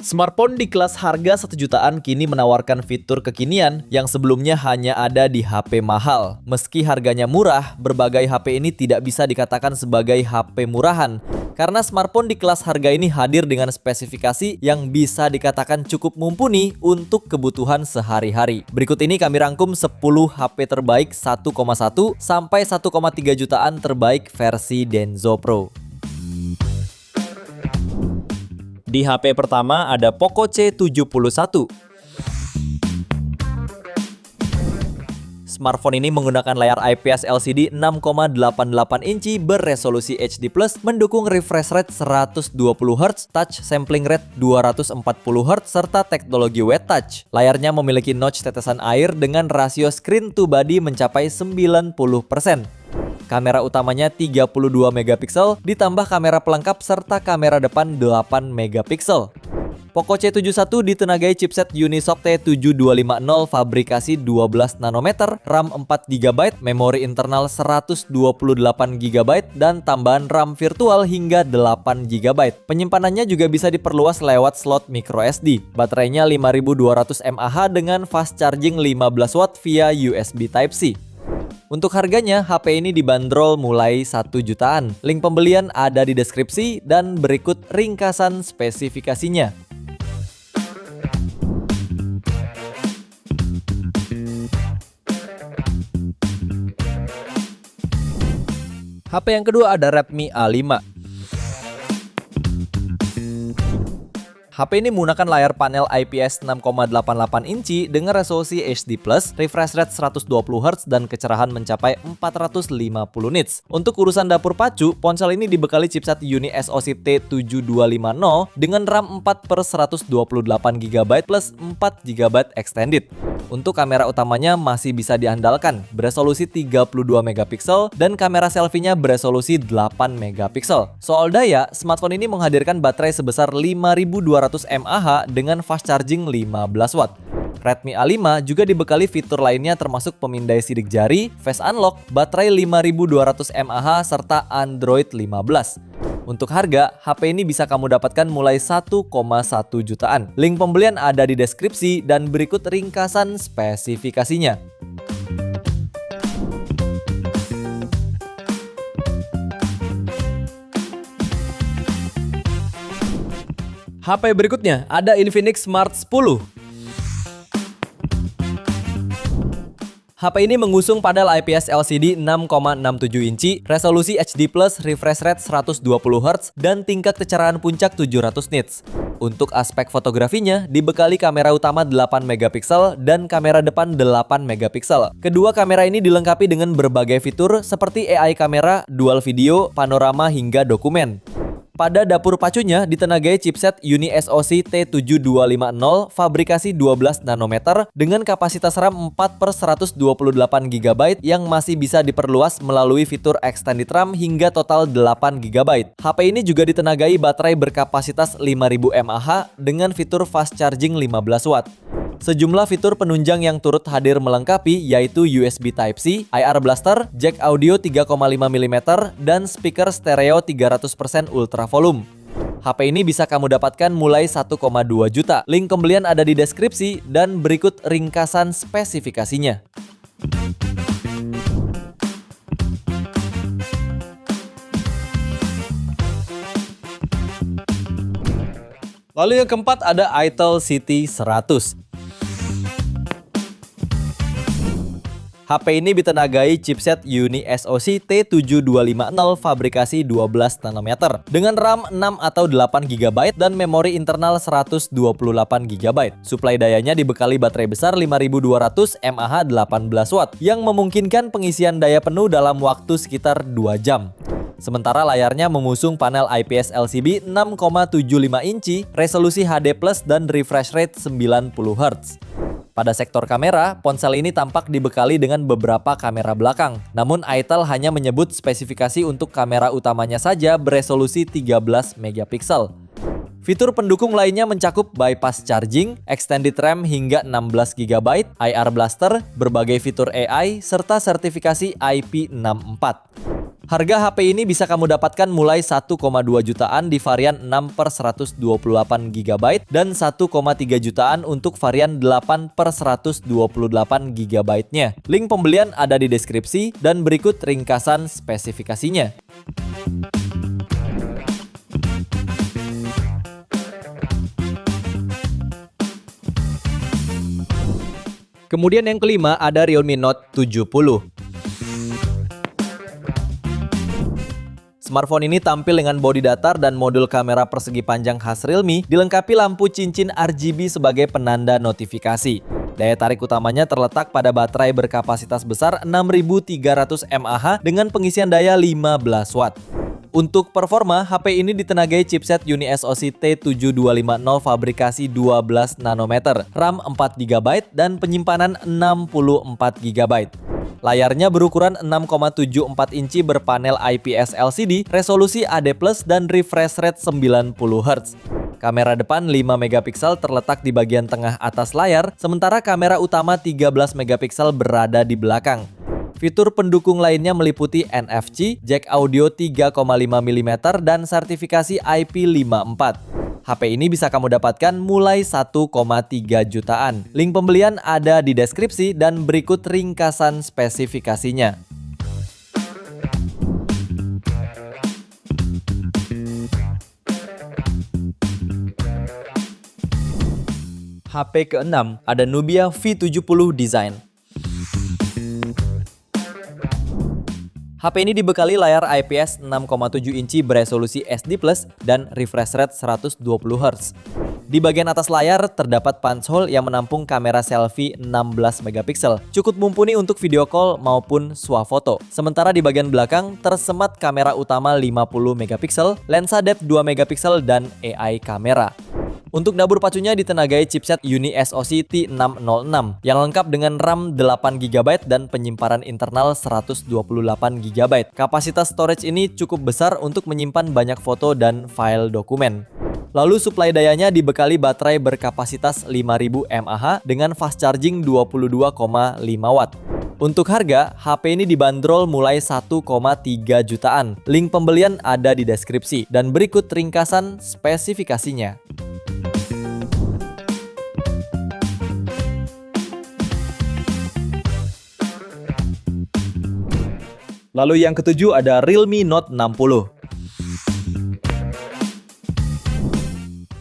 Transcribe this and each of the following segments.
Smartphone di kelas harga 1 jutaan kini menawarkan fitur kekinian yang sebelumnya hanya ada di HP mahal. Meski harganya murah, berbagai HP ini tidak bisa dikatakan sebagai HP murahan karena smartphone di kelas harga ini hadir dengan spesifikasi yang bisa dikatakan cukup mumpuni untuk kebutuhan sehari-hari. Berikut ini kami rangkum 10 HP terbaik 1,1 sampai 1,3 jutaan terbaik versi Denso Pro. Di HP pertama ada Poco C71. Smartphone ini menggunakan layar IPS LCD 6,88 inci berresolusi HD+, mendukung refresh rate 120Hz, touch sampling rate 240Hz, serta teknologi wet touch. Layarnya memiliki notch tetesan air dengan rasio screen to body mencapai 90%. Kamera utamanya 32 megapiksel, ditambah kamera pelengkap serta kamera depan 8 megapiksel. Poco C71 ditenagai chipset Unisoc T7250 fabrikasi 12 nanometer, RAM 4GB, memori internal 128GB, dan tambahan RAM virtual hingga 8GB. Penyimpanannya juga bisa diperluas lewat slot microSD. Baterainya 5200 mAh dengan fast charging 15W via USB Type-C. Untuk harganya, HP ini dibanderol mulai 1 jutaan. Link pembelian ada di deskripsi dan berikut ringkasan spesifikasinya. HP yang kedua ada Redmi A5. HP ini menggunakan layar panel IPS 6,88 inci dengan resolusi HD+, refresh rate 120Hz, dan kecerahan mencapai 450 nits. Untuk urusan dapur pacu, ponsel ini dibekali chipset UniSoC T7250 dengan RAM 4/128GB plus 4GB extended. Untuk kamera utamanya masih bisa diandalkan, beresolusi 32 megapiksel dan kamera selfie-nya beresolusi 8 megapiksel. Soal daya, smartphone ini menghadirkan baterai sebesar 5200 mAh dengan fast charging 15W. Redmi A5 juga dibekali fitur lainnya termasuk pemindai sidik jari, face unlock, baterai 5200 mAh, serta Android 15. Untuk harga, HP ini bisa kamu dapatkan mulai 1,1 jutaan. Link pembelian ada di deskripsi dan berikut ringkasan spesifikasinya. HP berikutnya ada Infinix Smart 10. HP ini mengusung panel IPS LCD 6,67 inci, resolusi HD+, refresh rate 120Hz, dan tingkat kecerahan puncak 700 nits. Untuk aspek fotografinya, dibekali kamera utama 8 megapiksel dan kamera depan 8 megapiksel. Kedua kamera ini dilengkapi dengan berbagai fitur seperti AI kamera, dual video, panorama, hingga dokumen. Pada dapur pacunya ditenagai chipset UniSoC T7250 fabrikasi 12 nanometer dengan kapasitas RAM 4/128GB yang masih bisa diperluas melalui fitur extended RAM hingga total 8GB. HP ini juga ditenagai baterai berkapasitas 5000 mAh dengan fitur fast charging 15W. Sejumlah fitur penunjang yang turut hadir melengkapi yaitu USB Type-C, IR Blaster, jack audio 3,5mm, dan speaker stereo 300% ultra volume. HP ini bisa kamu dapatkan mulai 1,2 juta. Link pembelian ada di deskripsi dan berikut ringkasan spesifikasinya. Lalu yang keempat ada Itel City 100. HP ini ditenagai chipset UniSoC T7250 fabrikasi 12 nanometer dengan RAM 6 atau 8GB dan memori internal 128GB. Suplai dayanya dibekali baterai besar 5200 mAh 18W yang memungkinkan pengisian daya penuh dalam waktu sekitar 2 jam. Sementara layarnya mengusung panel IPS LCD 6,75 inci, resolusi HD+, dan refresh rate 90Hz. Pada sektor kamera, ponsel ini tampak dibekali dengan beberapa kamera belakang. Namun Itel hanya menyebut spesifikasi untuk kamera utamanya saja beresolusi 13 megapiksel. Fitur pendukung lainnya mencakup bypass charging, extended RAM hingga 16GB, IR Blaster, berbagai fitur AI, serta sertifikasi IP64. Harga HP ini bisa kamu dapatkan mulai 1,2 jutaan di varian 6/128 GB dan 1,3 jutaan untuk varian 8/128 GB-nya. Link pembelian ada di deskripsi dan berikut ringkasan spesifikasinya. Kemudian yang kelima ada Realme Note 70. Smartphone ini tampil dengan bodi datar dan modul kamera persegi panjang khas Realme, dilengkapi lampu cincin RGB sebagai penanda notifikasi. Daya tarik utamanya terletak pada baterai berkapasitas besar 6300 mAh dengan pengisian daya 15 Watt. Untuk performa, HP ini ditenagai chipset UniSoC T7250 fabrikasi 12 nanometer, RAM 4GB dan penyimpanan 64GB. Layarnya berukuran 6,74 inci berpanel IPS LCD, resolusi HD+, dan refresh rate 90 Hz. Kamera depan 5 megapiksel terletak di bagian tengah atas layar, sementara kamera utama 13 megapiksel berada di belakang. Fitur pendukung lainnya meliputi NFC, jack audio 3,5 mm, dan sertifikasi IP54. HP ini bisa kamu dapatkan mulai 1,3 jutaan. Link pembelian ada di deskripsi dan berikut ringkasan spesifikasinya. HP ke-6 ada Nubia V70 Design. HP ini dibekali layar IPS 6,7 inci beresolusi SD+, dan refresh rate 120 Hz. Di bagian atas layar terdapat punch hole yang menampung kamera selfie 16 megapiksel, cukup mumpuni untuk video call maupun swafoto. Sementara di bagian belakang tersemat kamera utama 50 megapiksel, lensa depth 2 megapiksel, dan AI kamera. Untuk dapur pacunya ditenagai chipset UniSoC T606 yang lengkap dengan RAM 8GB dan penyimpanan internal 128GB. Kapasitas storage ini cukup besar untuk menyimpan banyak foto dan file dokumen. Lalu suplai dayanya dibekali baterai berkapasitas 5000 mAh dengan fast charging 22,5 Watt. Untuk harga, HP ini dibanderol mulai 1,3 jutaan. Link pembelian ada di deskripsi dan berikut ringkasan spesifikasinya. Lalu yang ketujuh ada Realme Note 60.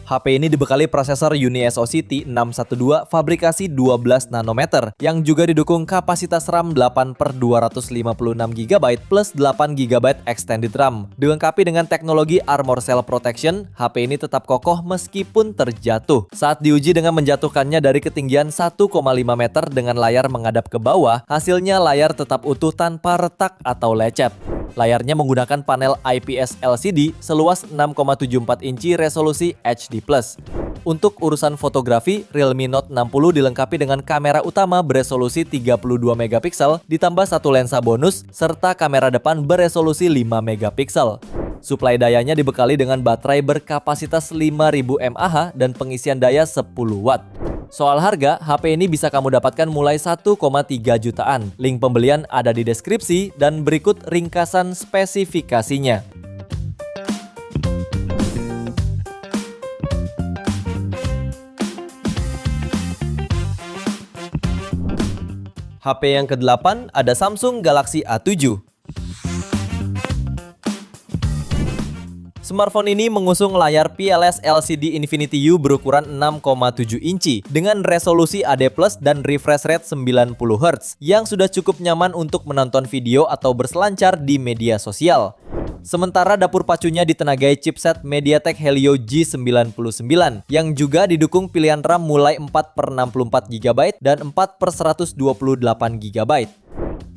HP ini dibekali prosesor UniSoC T612 fabrikasi 12 nanometer yang juga didukung kapasitas RAM 8/256GB plus 8GB extended RAM. Dilengkapi dengan teknologi Armor Cell Protection, HP ini tetap kokoh meskipun terjatuh. Saat diuji dengan menjatuhkannya dari ketinggian 1,5 meter dengan layar menghadap ke bawah, hasilnya layar tetap utuh tanpa retak atau lecet. Layarnya menggunakan panel IPS LCD seluas 6,74 inci resolusi HD+. Untuk urusan fotografi, Realme Note 60 dilengkapi dengan kamera utama beresolusi 32 megapiksel ditambah satu lensa bonus serta kamera depan beresolusi 5 megapiksel. Suplai dayanya dibekali dengan baterai berkapasitas 5000 mAh dan pengisian daya 10 Watt. Soal harga, HP ini bisa kamu dapatkan mulai 1,3 jutaan. Link pembelian ada di deskripsi dan berikut ringkasan spesifikasinya. HP yang ke-8 ada Samsung Galaxy A7. Smartphone ini mengusung layar PLS LCD Infinity U berukuran 6,7 inci dengan resolusi HD+ dan refresh rate 90 Hz yang sudah cukup nyaman untuk menonton video atau berselancar di media sosial. Sementara dapur pacunya ditenagai chipset MediaTek Helio G99 yang juga didukung pilihan RAM mulai 4/64GB dan 4/128GB.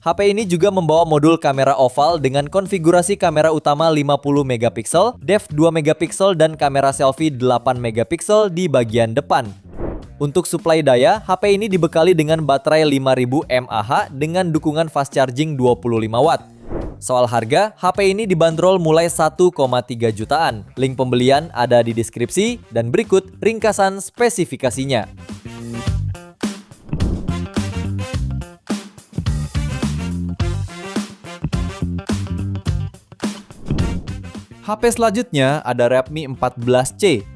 HP ini juga membawa modul kamera oval dengan konfigurasi kamera utama 50 megapiksel, depth 2 megapiksel, dan kamera selfie 8 megapiksel di bagian depan. Untuk suplai daya, HP ini dibekali dengan baterai 5000 mAh dengan dukungan fast charging 25 Watt. Soal harga, HP ini dibanderol mulai 1,3 jutaan. Link pembelian ada di deskripsi dan berikut ringkasan spesifikasinya. HP selanjutnya ada Redmi 14C.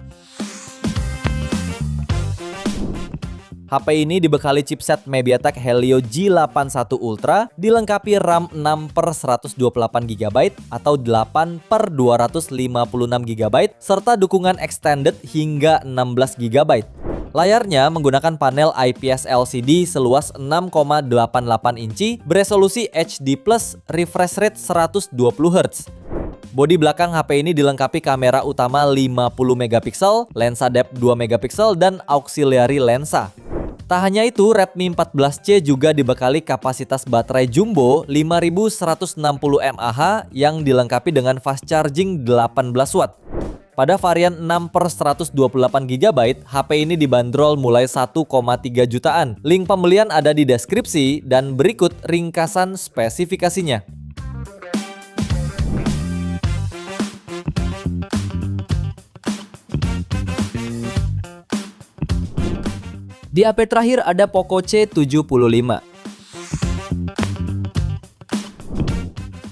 HP ini dibekali chipset MediaTek Helio G81 Ultra, dilengkapi RAM 6/128GB atau 8/256GB, serta dukungan extended hingga 16GB. Layarnya menggunakan panel IPS LCD seluas 6,88 inci beresolusi HD+, refresh rate 120Hz. Bodi belakang HP ini dilengkapi kamera utama 50MP, lensa depth 2MP, dan auxiliary lensa. Tak hanya itu, Redmi 14C juga dibekali kapasitas baterai jumbo 5160 mAh yang dilengkapi dengan fast charging 18 Watt. Pada varian 6/128GB, HP ini dibanderol mulai 1,3 jutaan. Link pembelian ada di deskripsi dan berikut ringkasan spesifikasinya. Di update terakhir ada Poco C75.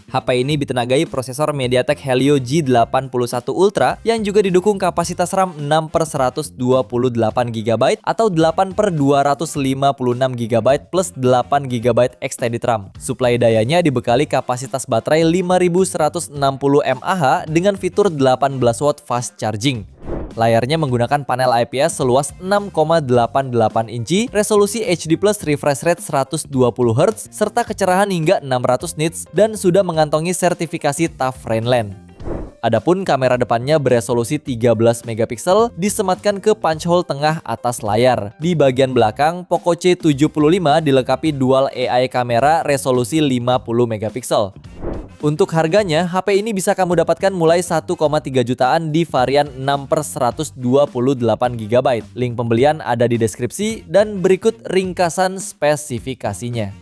HP ini ditenagai prosesor MediaTek Helio G81 Ultra yang juga didukung kapasitas RAM 6/128GB atau 8/256GB plus 8GB extended RAM. Suplai dayanya dibekali kapasitas baterai 5160 mAh dengan fitur 18 Watt fast charging. Layarnya menggunakan panel IPS seluas 6,88 inci, resolusi HD+, refresh rate 120Hz, serta kecerahan hingga 600 nits dan sudah mengantongi sertifikasi TUF Rainland. Adapun kamera depannya beresolusi 13MP disematkan ke punch hole tengah atas layar. Di bagian belakang, Poco C75 dilengkapi dual AI kamera resolusi 50MP. Untuk harganya, HP ini bisa kamu dapatkan mulai 1,3 jutaan di varian 6/128GB. Link pembelian ada di deskripsi dan berikut ringkasan spesifikasinya.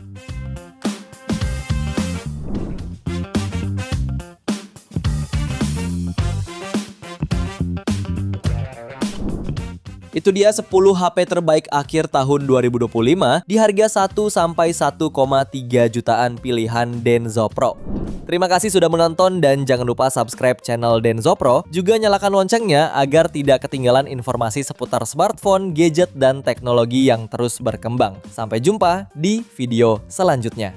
Itu dia 10 HP terbaik akhir tahun 2025 di harga 1-1,3 jutaan pilihan Denso Pro. Terima kasih sudah menonton dan jangan lupa subscribe channel Denso Pro, juga nyalakan loncengnya agar tidak ketinggalan informasi seputar smartphone, gadget, dan teknologi yang terus berkembang. Sampai jumpa di video selanjutnya.